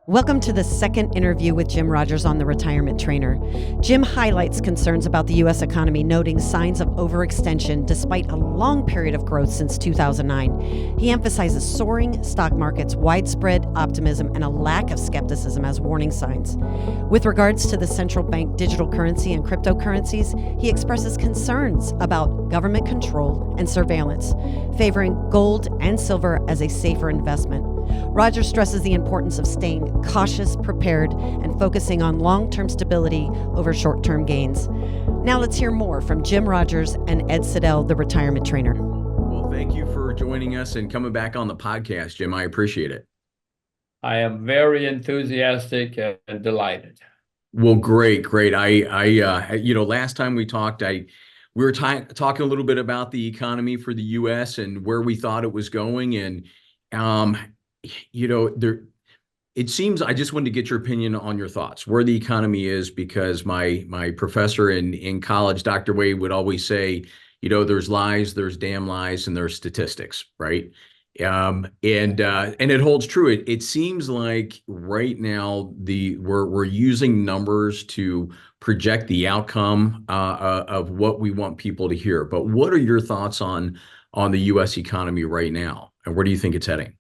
Welcome to the second interview with Jim Rogers on The Retirement Trainer. Jim highlights concerns about the U.S. economy, noting signs of overextension despite a long period of growth since 2009. He emphasizes soaring stock markets, widespread optimism, and a lack of skepticism as warning signs. With regards to the central bank digital currency and cryptocurrencies, he expresses concerns about government control and surveillance, favoring gold and silver as a safer investment. Rogers stresses the importance of staying cautious, prepared, and focusing on long-term stability over short-term gains. Now let's hear more from Jim Rogers and Ed Siddell, the Retirement Trainer. Well, thank you for joining us and coming back on the podcast, Jim. I appreciate it. I am very enthusiastic and delighted. Well, great. Last time we talked, we were talking a little bit about the economy for the U.S. and where we thought it was going, and it seems, I just wanted to get your opinion on your thoughts, where the economy is, because my professor in college, Dr. Wade, would always say, there's lies, there's damn lies, and there's statistics, right? And it holds true. It seems like right now we're using numbers to project the outcome of what we want people to hear. But what are your thoughts on the U.S. economy right now, and where do you think it's heading?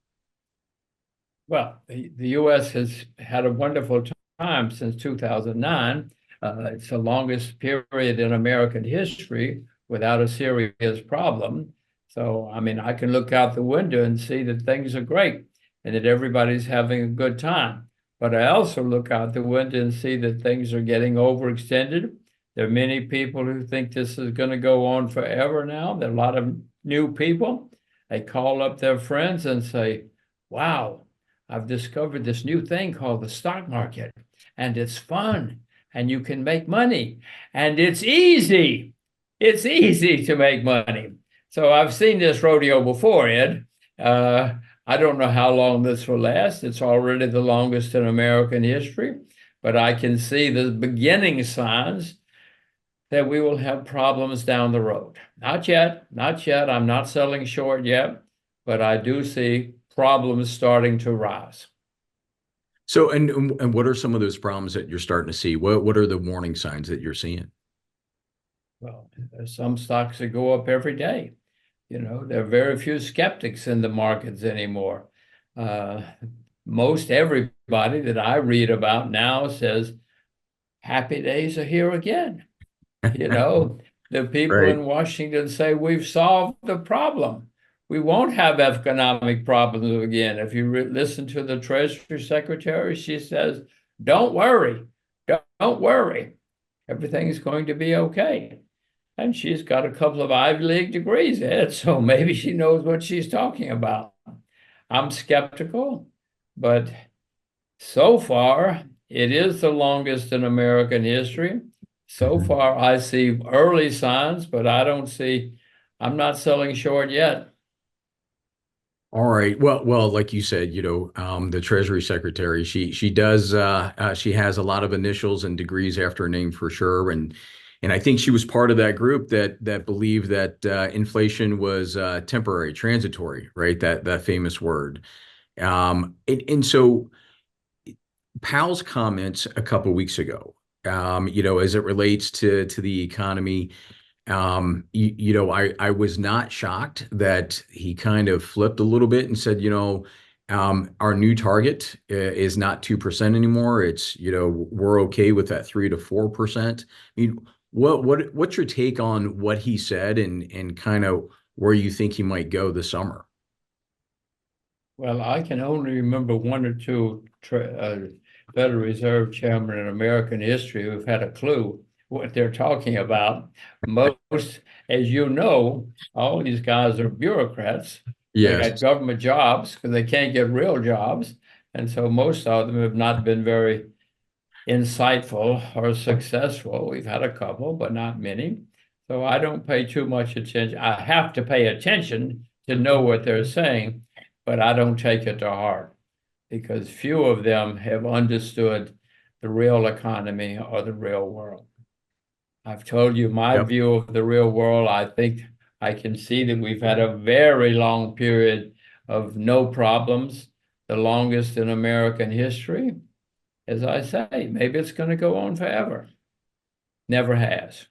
Well, the U.S. has had a wonderful time since 2009. It's the longest period in American history without a serious problem. So, I can look out the window and see that things are great and that everybody's having a good time. But I also look out the window and see that things are getting overextended. There are many people who think this is going to go on forever now. There are a lot of new people. They call up their friends and say, wow, I've discovered this new thing called the stock market, and it's fun, and you can make money, and it's easy. It's easy to make money. So I've seen this rodeo before, Ed. I don't know how long this will last. It's already the longest in American history, but I can see the beginning signs that we will have problems down the road. Not yet. I'm not selling short yet, but I do see problems starting to rise. So, and what are some of those problems that you're starting to see? What are the warning signs that you're seeing? Well, there's some stocks that go up every day. There are very few skeptics in the markets anymore. Most everybody that I read about now says, happy days are here again. The people Right. in Washington say, we've solved the problem. We won't have economic problems again. If you listen to the Treasury Secretary, she says, don't worry, don't worry. Everything's going to be okay. And she's got a couple of Ivy League degrees, Ed, so maybe she knows what she's talking about. I'm skeptical, but so far, it is the longest in American history. So far, I see early signs, but I'm not selling short yet. All right. Well, like you said, the Treasury Secretary, she does she has a lot of initials and degrees after her name for sure, and I think she was part of that group that believed that inflation was temporary, transitory, right? That famous word. And so Powell's comments a couple weeks ago, as it relates to the economy. I was not shocked that he kind of flipped a little bit and said, our new target is not 2% anymore. It's, we're okay with that 3 to 4%. What's your take on what he said and kind of where you think he might go this summer? Well, I can only remember one or two Federal Reserve chairmen in American history who've had a clue what they're talking about. Most, as you know, all these guys are bureaucrats. Yes. They got government jobs because they can't get real jobs. And so most of them have not been very insightful or successful. We've had a couple, but not many. So I don't pay too much attention. I have to pay attention to know what they're saying, but I don't take it to heart because few of them have understood the real economy or the real world. I've told you my view of the real world. I think I can see that we've had a very long period of no problems. the longest in American history. As I say, maybe it's going to go on forever. Never has.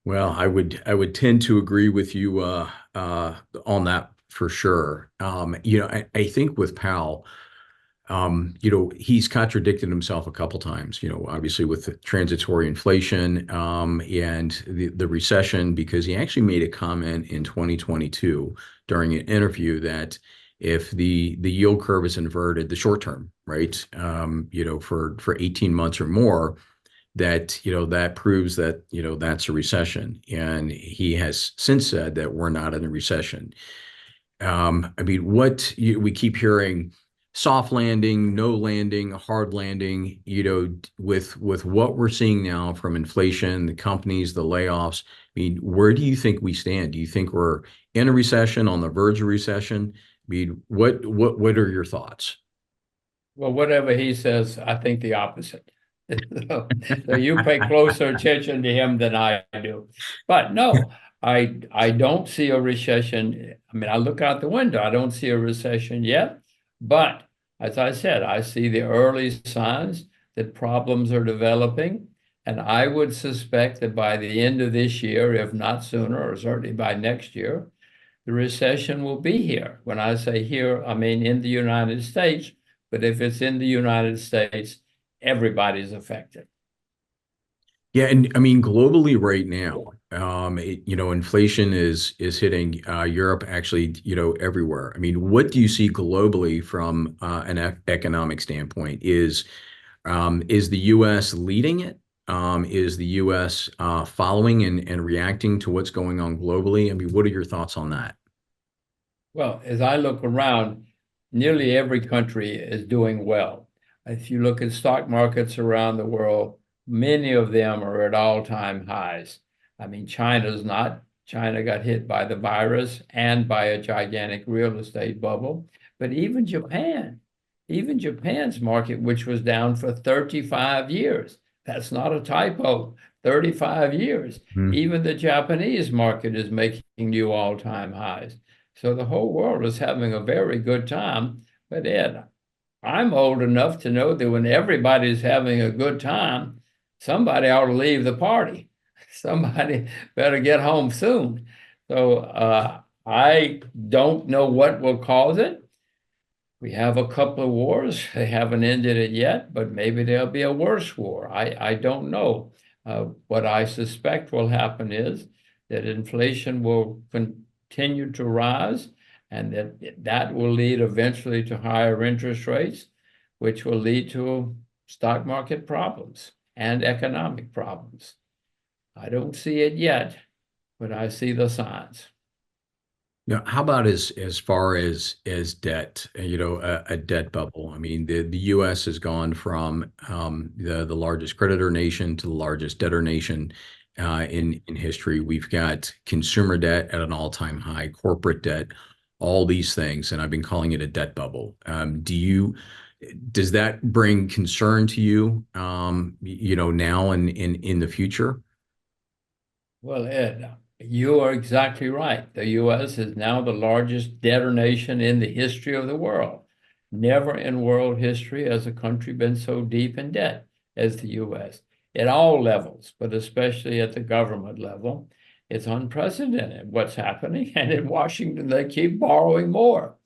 Well, I would tend to agree with you on that for sure. I think with Powell, he's contradicted himself a couple times, obviously with the transitory inflation and the recession, because he actually made a comment in 2022 during an interview if the yield curve is inverted, the short term, right, for 18 months or more, that proves that's a recession. And he has since said that we're not in a recession. I mean, we keep hearing soft landing, no landing, hard landing, with what we're seeing now from inflation, the companies, the layoffs. I mean, where do you think we stand? Do you think we're in a recession, on the verge of recession? I mean, what are your thoughts? Well, whatever he says, I think the opposite. So you pay closer attention to him than I do. But no, I don't see a recession. I mean, I look out the window, I don't see a recession yet. But as I said, I see the early signs that problems are developing. And I would suspect that by the end of this year, if not sooner, or certainly by next year, the recession will be here. When I say here, I mean in the United States. But if it's in the United States, everybody's affected. Yeah, and I mean globally right now, inflation is hitting Europe, actually, everywhere. I mean, what do you see globally from an economic standpoint? Is the U.S. leading it? Is the U.S. Following and reacting to what's going on globally? I mean, what are your thoughts on that? Well, as I look around, nearly every country is doing well. If you look at stock markets around the world, many of them are at all-time highs. I mean, China's not. China got hit by the virus and by a gigantic real estate bubble. But even Japan's market, which was down for 35 years, that's not a typo, 35 years. Hmm. Even the Japanese market is making new all-time highs. So the whole world is having a very good time. But Ed, I'm old enough to know that when everybody's having a good time, somebody ought to leave the party. Somebody better get home soon. So I don't know what will cause it. We have a couple of wars. They haven't ended it yet, but maybe there'll be a worse war. I don't know. What I suspect will happen is that inflation will continue to rise, and that will lead eventually to higher interest rates, which will lead to stock market problems and economic problems. I don't see it yet, but I see the signs. How about as far as debt, a debt bubble? I mean, the U.S. has gone from the largest creditor nation to the largest debtor nation in history. We've got consumer debt at an all-time high, corporate debt, all these things, and I've been calling it a debt bubble. Does that bring concern to you, now and in the future? Well, Ed, you are exactly right. The U.S. is now the largest debtor nation in the history of the world. Never in world history has a country been so deep in debt as the U.S. at all levels, but especially at the government level. It's unprecedented what's happening. And in Washington, they keep borrowing more.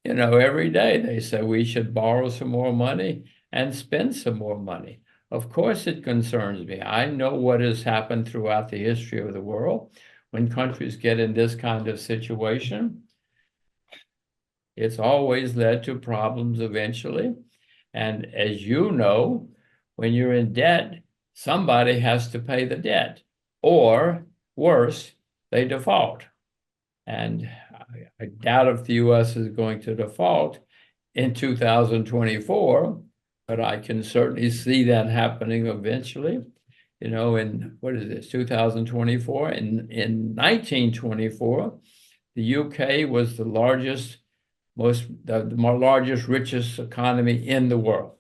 Every day they say we should borrow some more money and spend some more money. Of course, it concerns me. I know what has happened throughout the history of the world. When countries get in this kind of situation, it's always led to problems eventually. And as you know, when you're in debt, somebody has to pay the debt, or worse, they default. And I doubt if the U.S. is going to default in 2024, but I can certainly see that happening eventually. In what is this, 2024? In 1924, the UK was the largest, richest economy in the world.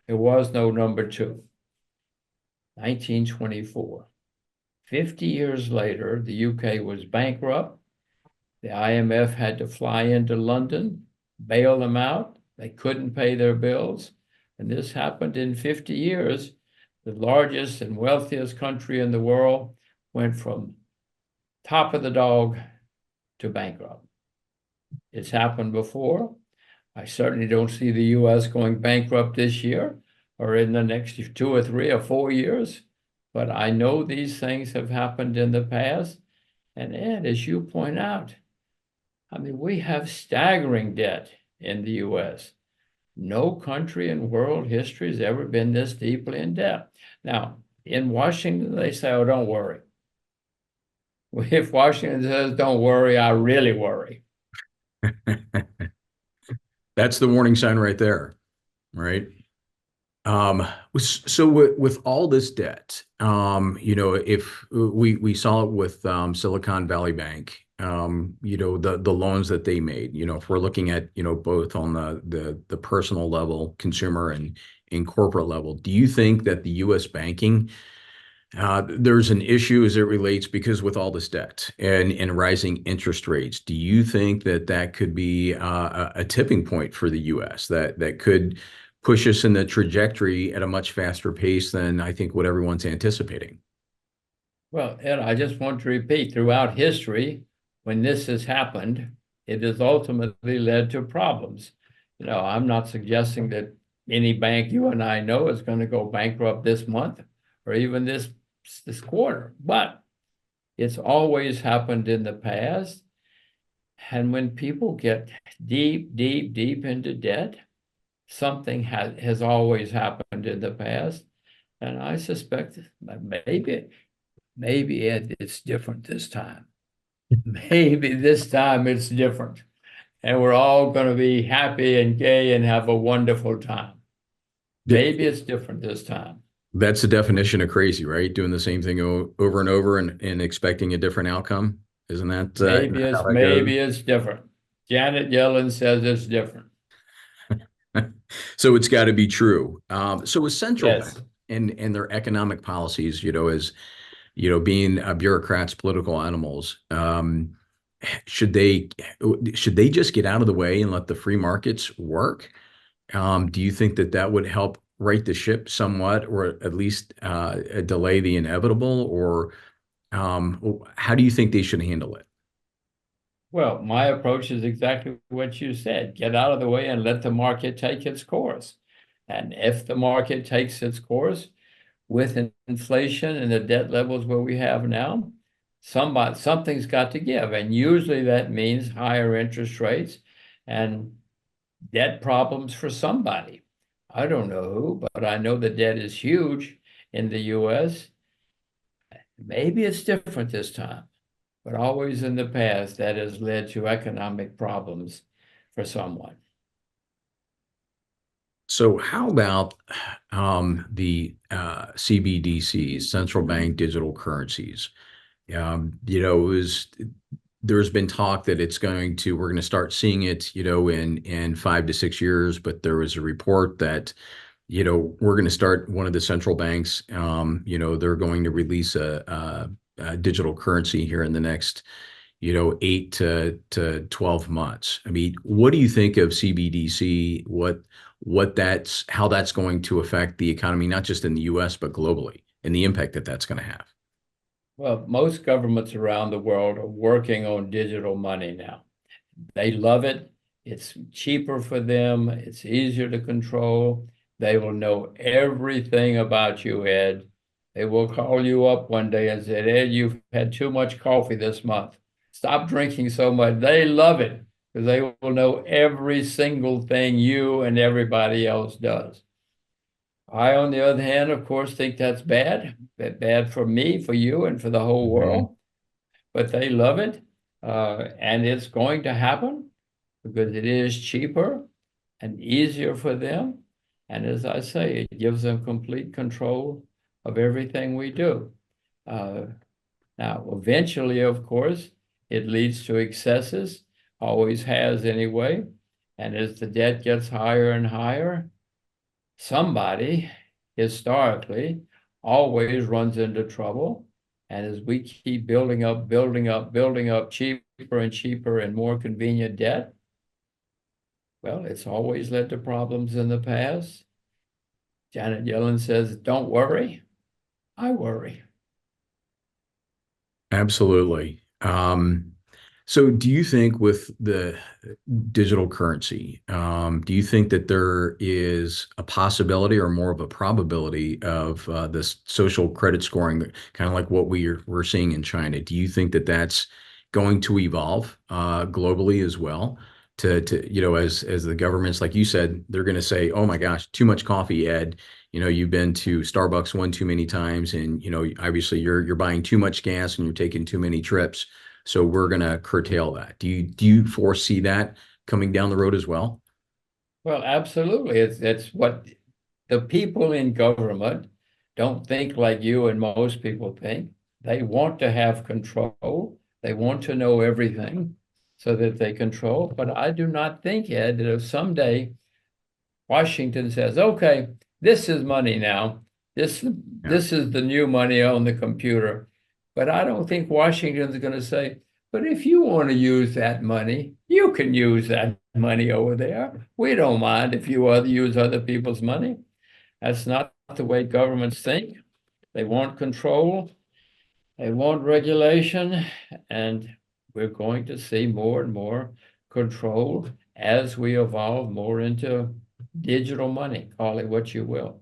There was no number two. 1924. 50 years later, the UK was bankrupt. The IMF had to fly into London bail them out. They couldn't pay their bills. And this happened in 50 years. The largest and wealthiest country in the world went from top of the dog to bankrupt. It's happened before. I certainly don't see the U.S. going bankrupt this year or in the next 2 or 3 or 4 years. But I know these things have happened in the past. And Ed, as you point out, I mean, we have staggering debt in the U.S. No country in world history has ever been this deeply in debt. Now, in Washington, they say, oh, don't worry. If Washington says, don't worry, I really worry. That's the warning sign right there, right? So with all this debt, if we saw it with Silicon Valley Bank, the loans that they made, if we're looking at, both on the personal level, consumer and in corporate level, do you think that the U.S. banking there's an issue as it relates because with all this debt and rising interest rates, do you think that that could be a tipping point for the U.S. that could push us in the trajectory at a much faster pace than I think what everyone's anticipating? Well, Ed, I just want to repeat, throughout history, when this has happened, it has ultimately led to problems. I'm not suggesting that any bank you and I know is going to go bankrupt this month or even this quarter, but it's always happened in the past. And when people get deep, deep, deep into debt, something has always happened in the past. And I suspect maybe it's different this time. Maybe this time it's different. And we're all going to be happy and gay and have a wonderful time. Maybe it's different this time. That's the definition of crazy, right? Doing the same thing over and over and expecting a different outcome. Isn't that maybe it's different. Janet Yellen says it's different. So it's got to be true. So with central Yes. bank and their economic policies, as being bureaucrats, political animals, should they just get out of the way and let the free markets work? Do you think that would help right the ship somewhat, or at least delay the inevitable? Or how do you think they should handle it? Well, my approach is exactly what you said. Get out of the way and let the market take its course. And if the market takes its course with inflation and the debt levels where we have now, something's got to give. And usually that means higher interest rates and debt problems for somebody. I don't know who, but I know the debt is huge in the U.S. Maybe it's different this time, but always in the past, that has led to economic problems for someone. So how about the CBDCs, central bank digital currencies? There's been talk that we're going to start seeing it, in 5 to 6 years, but there was a report that, we're going to start one of the central banks, they're going to release a digital currency here in the next, 8 to 12 months. I mean, what do you think of CBDC? How that's going to affect the economy, not just in the US, but globally, and the impact that that's going to have? Well, most governments around the world are working on digital money now. They love it. It's cheaper for them. It's easier to control. They will know everything about you, Ed. They will call you up one day and say, Ed, you've had too much coffee this month. Stop drinking so much. They love it because they will know every single thing you and everybody else does. I, on the other hand, of course, think that's bad for me, for you, and for the whole world. But they love it, and it's going to happen because it is cheaper and easier for them. And as I say, it gives them complete control of everything we do. Now, eventually, of course, it leads to excesses, always has anyway. And as the debt gets higher and higher, somebody historically always runs into trouble. And as we keep building up cheaper and cheaper and more convenient debt, Well, it's always led to problems in the past. Janet Yellen says, don't worry, I worry. Absolutely. So do you think with the digital currency, do you think that there is a possibility or more of a probability of this social credit scoring, kind of like what we're seeing in China? Do you think that that's going to evolve globally as well? As the governments, like you said, they're going to say, "Oh my gosh, too much coffee, Ed. You've been to Starbucks one too many times, and obviously you're buying too much gas and you're taking too many trips. So we're going to curtail that." Do you foresee that coming down the road as well? Well, absolutely. It's what the people in government don't think like you and most people think. They want to have control. They want to know everything so that they control. But I do not think, Ed, that if someday Washington says, okay, this is money now. This Yeah. this is the new money on the computer. But I don't think Washington's going to say, but if you want to use that money, you can use that money over there. We don't mind if you use other people's money. That's not the way governments think. They want control, they want regulation, and we're going to see more and more control as we evolve more into digital money, call it what you will.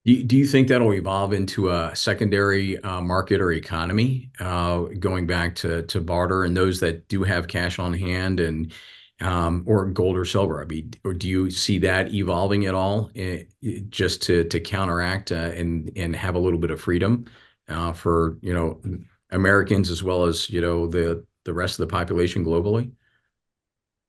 Do you think that'll evolve into a secondary market or economy, going back to barter and those that do have cash on hand and or gold or silver? I mean, or do you see that evolving at all, just to counteract and have a little bit of freedom for Americans as well as the rest of the population globally?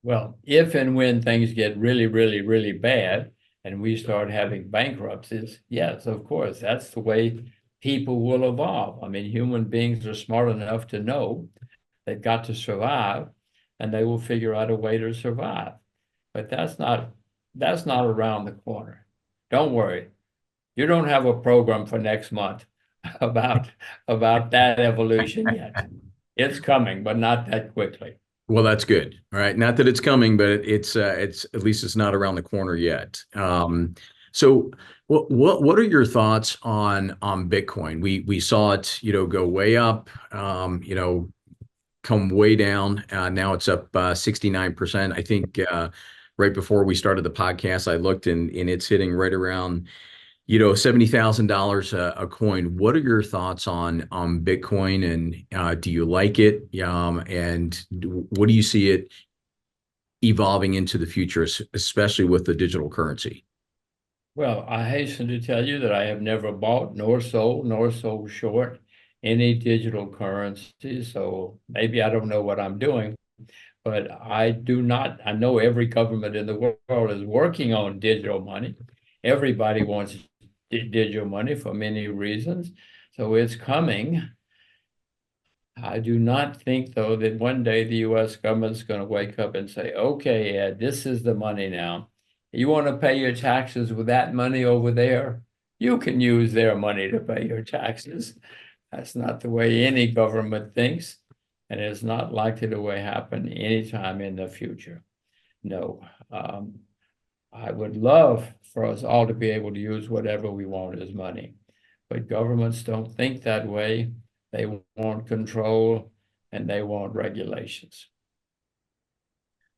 Well, if and when things get really, really, really bad and we start having bankruptcies, yes, of course, that's the way people will evolve. I mean, human beings are smart enough to know they've got to survive and they will figure out a way to survive. But that's not around the corner. Don't worry. You don't have a program for next month about about that evolution yet. It's coming, but not that quickly. Well, that's good. All right. Not that it's coming, but it's at least it's not around the corner yet. So what are your thoughts on Bitcoin? We saw it, go way up, come way down. Now it's up 69%. I think right before we started the podcast, I looked and it's hitting right around $70,000 a coin. What are your thoughts on Bitcoin, and do you like it? And what do you see it evolving into the future, especially with the digital currency? Well, I hasten to tell you that I have never bought nor sold short any digital currency. So maybe I don't know what I'm doing, but I do not. I know every government in the world is working on digital money. Everybody wants digital money for many reasons. So it's coming. I do not think, though, that one day the US government's going to wake up and say, okay, Ed, this is the money now. You want to pay your taxes with that money over there? You can use their money to pay your taxes. That's not the way any government thinks, and it's not likely to happen anytime in the future. No. I would love for us all to be able to use whatever we want as money, but governments don't think that way. They want control and they want regulations.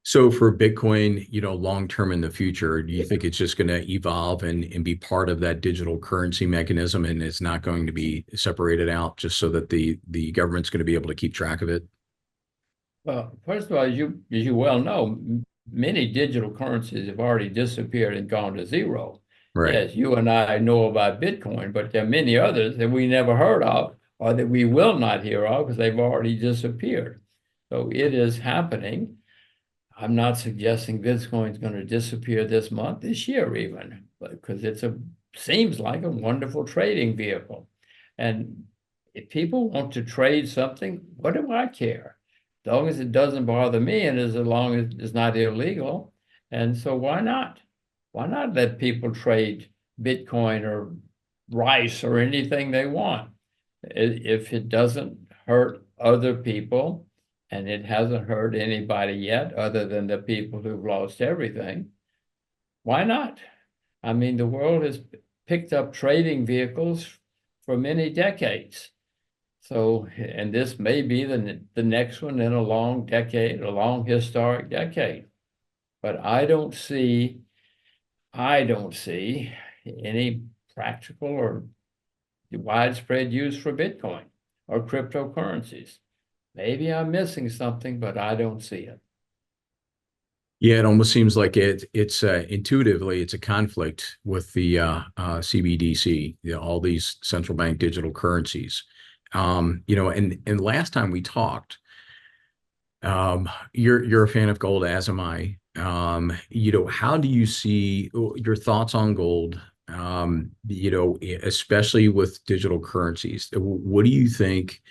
So for Bitcoin, long term in the future, do you think it's just going to evolve and be part of that digital currency mechanism, and it's not going to be separated out just so that the government's going to be able to keep track of it? Well, first of all, as you well know, many digital currencies have already disappeared and gone to zero. Right. Yes, you and I know about Bitcoin, but there are many others that we never heard of or that we will not hear of because they've already disappeared. So it is happening. I'm not suggesting Bitcoin is going to disappear this month, this year even, because seems like a wonderful trading vehicle. And if people want to trade something, what do I care? As long as it doesn't bother me and as long as it's not illegal. And so why not? Why not let people trade Bitcoin or rice or anything they want? If it doesn't hurt other people and it hasn't hurt anybody yet other than the people who've lost everything. Why not? I mean, the world has picked up trading vehicles for many decades. So, and this may be the next one in a long decade, a long historic decade. But I don't see any practical or widespread use for Bitcoin or cryptocurrencies. Maybe I'm missing something, but I don't see it. Yeah, it almost seems like it's intuitively it's a conflict with the CBDC, all these central bank digital currencies. And last time we talked, you're a fan of gold, as am I. How do you see your thoughts on gold? Especially with digital currencies. What do you think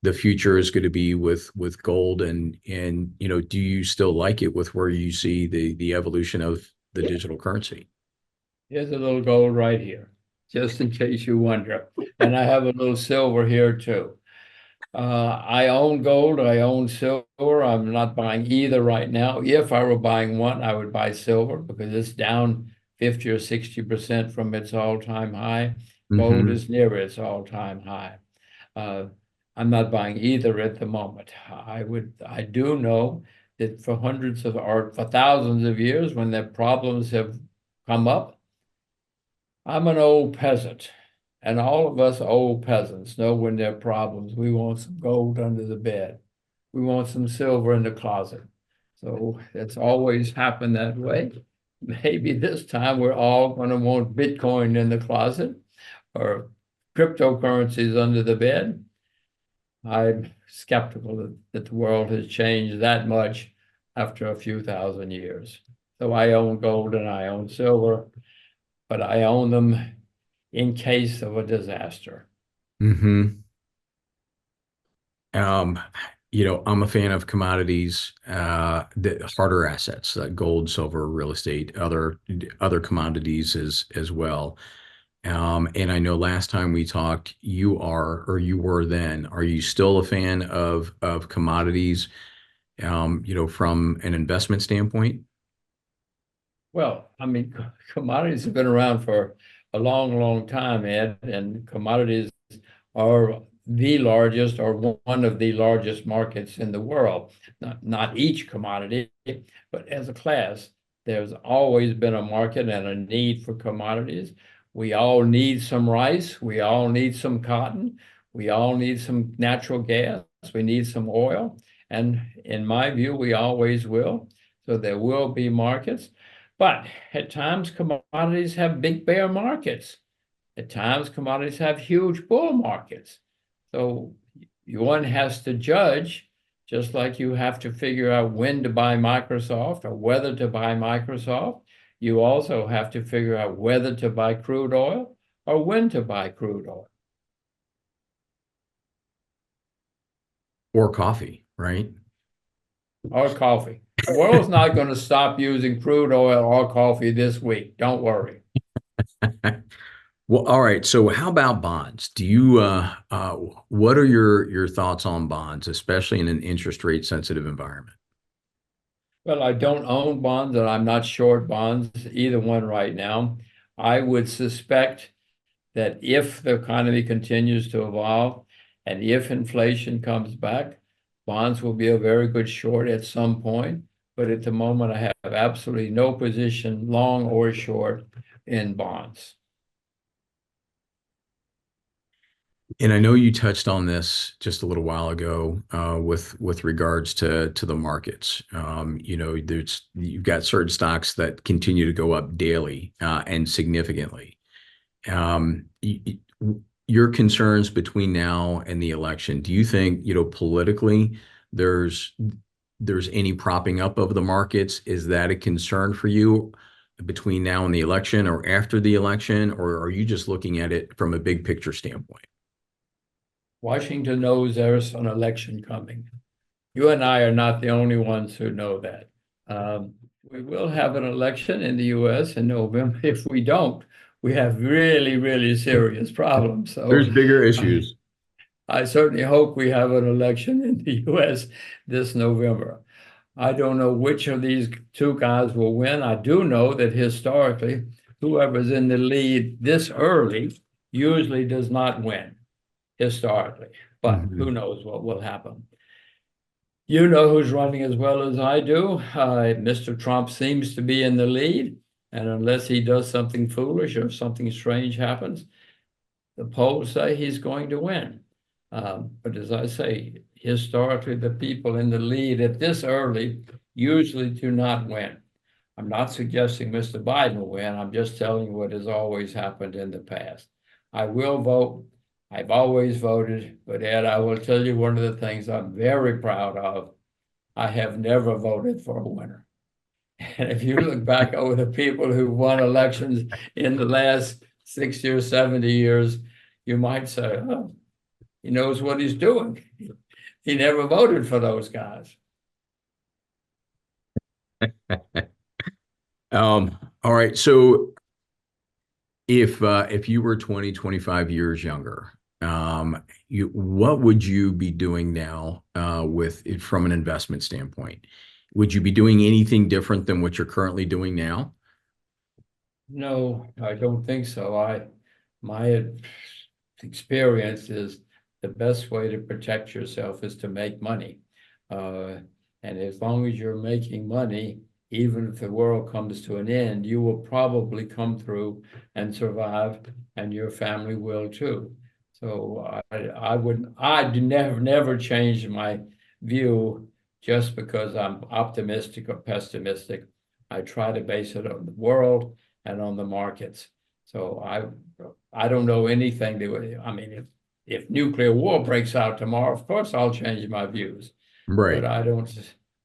the future is going to be with gold, and do you still like it with where you see the evolution of the digital currency? Here's a little gold right here, just in case you wonder. And I have a little silver here too. I own gold, I own silver. I'm not buying either right now. If I were buying one, I would buy silver because it's down 50 or 60% from its all-time high. Gold Mm-hmm. is near its all-time high. Uh, I'm not buying either at the moment. I do know that for hundreds of or for thousands of years, when the problems have come up, I'm an old peasant, and all of us old peasants know when there are problems, we want some gold under the bed. We want some silver in the closet. So it's always happened that way. Maybe this time we're all going to want Bitcoin in the closet or cryptocurrencies under the bed. I'm skeptical that the world has changed that much after a few thousand years. So I own gold and I own silver, but I own them in case of a disaster. Mm-hmm. Um, I'm a fan of commodities, the harder assets, like gold, silver, real estate, other commodities as well. And I know last time we talked, you were then, are you still a fan of commodities, from an investment standpoint? Well, I mean, commodities have been around for a long, long time, Ed, and commodities are the largest or one of the largest markets in the world. Not each commodity, but as a class, there's always been a market and a need for commodities. We all need some rice. We all need some cotton. We all need some natural gas. We need some oil. And in my view, we always will. So there will be markets. But at times, commodities have big bear markets. At times, commodities have huge bull markets. So one has to judge, just like you have to figure out when to buy Microsoft or whether to buy Microsoft. You also have to figure out whether to buy crude oil or when to buy crude oil. Or coffee, right? Or coffee. The world's not going to stop using crude oil or coffee this week. Don't worry. Well, all right. So how about bonds? What are your thoughts on bonds, especially in an interest rate sensitive environment? Well, I don't own bonds and I'm not short bonds, either one right now. I would suspect that if the economy continues to evolve and if inflation comes back, bonds will be a very good short at some point. But at the moment, I have absolutely no position, long or short, in bonds. And I know you touched on this just a little while ago, with regards to the markets. You've got certain stocks that continue to go up daily, and significantly. Um, your concerns between now and the election, do you think, politically there's any propping up of the markets? Is that a concern for you between now and the election or after the election, or are you just looking at it from a big picture standpoint? Washington knows there's an election coming. You and I are not the only ones who know that. We will have an election in the US in November. If we don't, we have really, really serious problems. So There's bigger issues. I certainly hope we have an election in the U.S. this November. I don't know which of these two guys will win. I do know that historically, whoever's in the lead this early usually does not win historically, but who knows what will happen. You know who's running as well as I do. Mr. Trump seems to be in the lead, and unless he does something foolish or something strange happens, the polls say he's going to win. But as I say, historically, the people in the lead at this early usually do not win. I'm not suggesting Mr. Biden will win. I'm just telling you what has always happened in the past. I will vote. I've always voted, but Ed, I will tell you one of the things I'm very proud of. I have never voted for a winner. And if you look back over the people who won elections in the last 60 or 70 years, you might say, oh, he knows what he's doing. He never voted for those guys. All right. So if you were 20, 25 years younger, what would you be doing now with it from an investment standpoint? Would you be doing anything different than what you're currently doing now? No, I don't think so. My experience is the best way to protect yourself is to make money. And as long as you're making money, even if the world comes to an end, you will probably come through and survive, and your family will too. So I never change my view just because I'm optimistic or pessimistic. I try to base it on the world and on the markets. So I don't know anything that I mean, if nuclear war breaks out tomorrow, of course I'll change my views. Right. But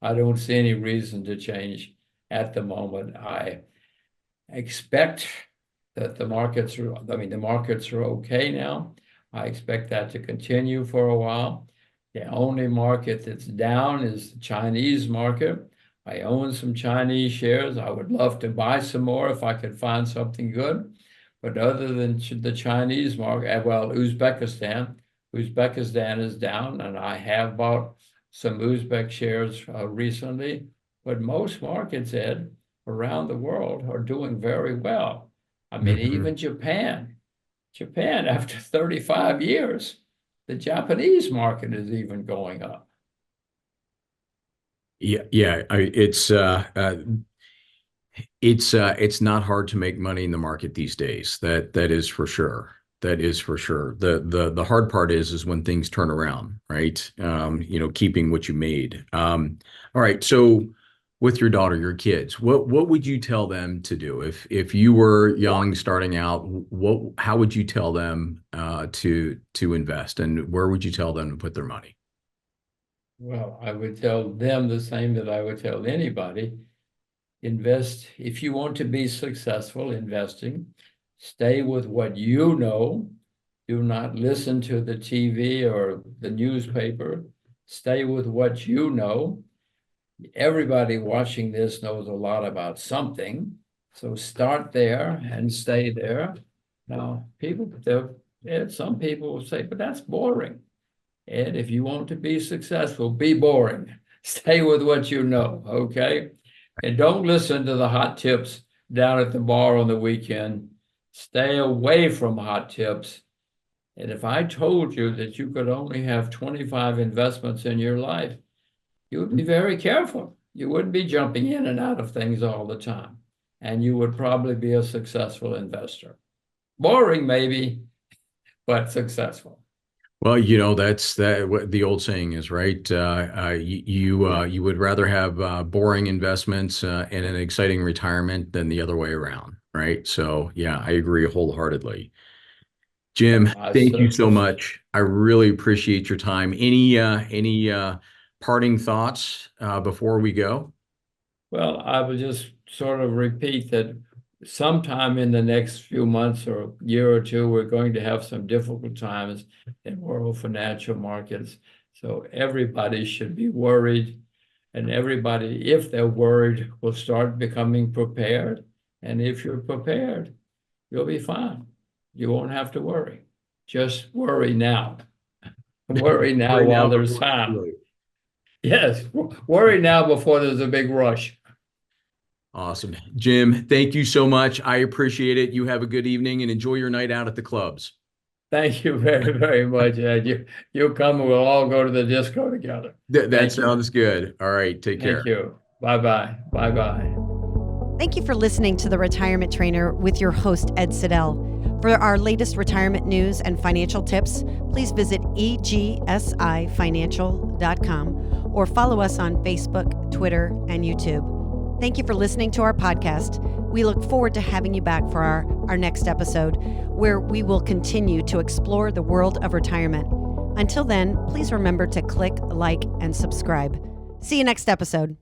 I don't see any reason to change at the moment. I expect that the markets are okay now. I expect that to continue for a while. The only market that's down is the Chinese market. I own some Chinese shares. I would love to buy some more if I could find something good. But other than the Chinese market, well, Uzbekistan is down, and I have bought some Uzbek shares recently. But most markets, Ed, around the world are doing very well. I mean, even Japan, after 35 years, the Japanese market is even going up. Yeah. It's not hard to make money in the market these days. That is for sure. That is for sure. The hard part is when things turn around, right? Keeping what you made. All right. So with your daughter, your kids, what would you tell them to do if you were young, starting out? How would you tell them to invest, and where would you tell them to put their money? Well, I would tell them the same that I would tell anybody. Invest. If you want to be successful investing, stay with what you know. Do not listen to the TV or the newspaper. Stay with what you know. Everybody watching this knows a lot about something. So start there and stay there. Now, some people will say, but that's boring. And if you want to be successful, be boring. Stay with what you know, okay? And don't listen to the hot tips down at the bar on the weekend. Stay away from hot tips. And if I told you that you could only have 25 investments in your life, you would be very careful. You wouldn't be jumping in and out of things all the time. And you would probably be a successful investor. Boring, maybe, but successful. Well, that's what the old saying is, right? You would rather have boring investments and an exciting retirement than the other way around, right? So, yeah, I agree wholeheartedly. Jim, thank you so much. I really appreciate your time. Any parting thoughts before we go? Well, I will just sort of repeat that sometime in the next few months or year or two, we're going to have some difficult times in world financial markets. So everybody should be worried, and everybody, if they're worried, will start becoming prepared. And if you're prepared, you'll be fine. You won't have to worry. Just worry now. Worry now Right while now there's before it's time. too late. Yes, worry now before there's a big rush. Awesome. Jim, thank you so much. I appreciate it. You have a good evening and enjoy your night out at the clubs. Thank you very, very much, Ed. You come, we'll all go to the disco together. That Thank you. sounds good. All right. Take care. Thank you. Bye-bye. Bye-bye. Thank you for listening to The Retirement Trainer with your host, Ed Siddell. For our latest retirement news and financial tips, please visit EGSIFinancial.com or follow us on Facebook, Twitter, and YouTube. Thank you for listening to our podcast. We look forward to having you back for our next episode, where we will continue to explore the world of retirement. Until then, please remember to click, like, and subscribe. See you next episode.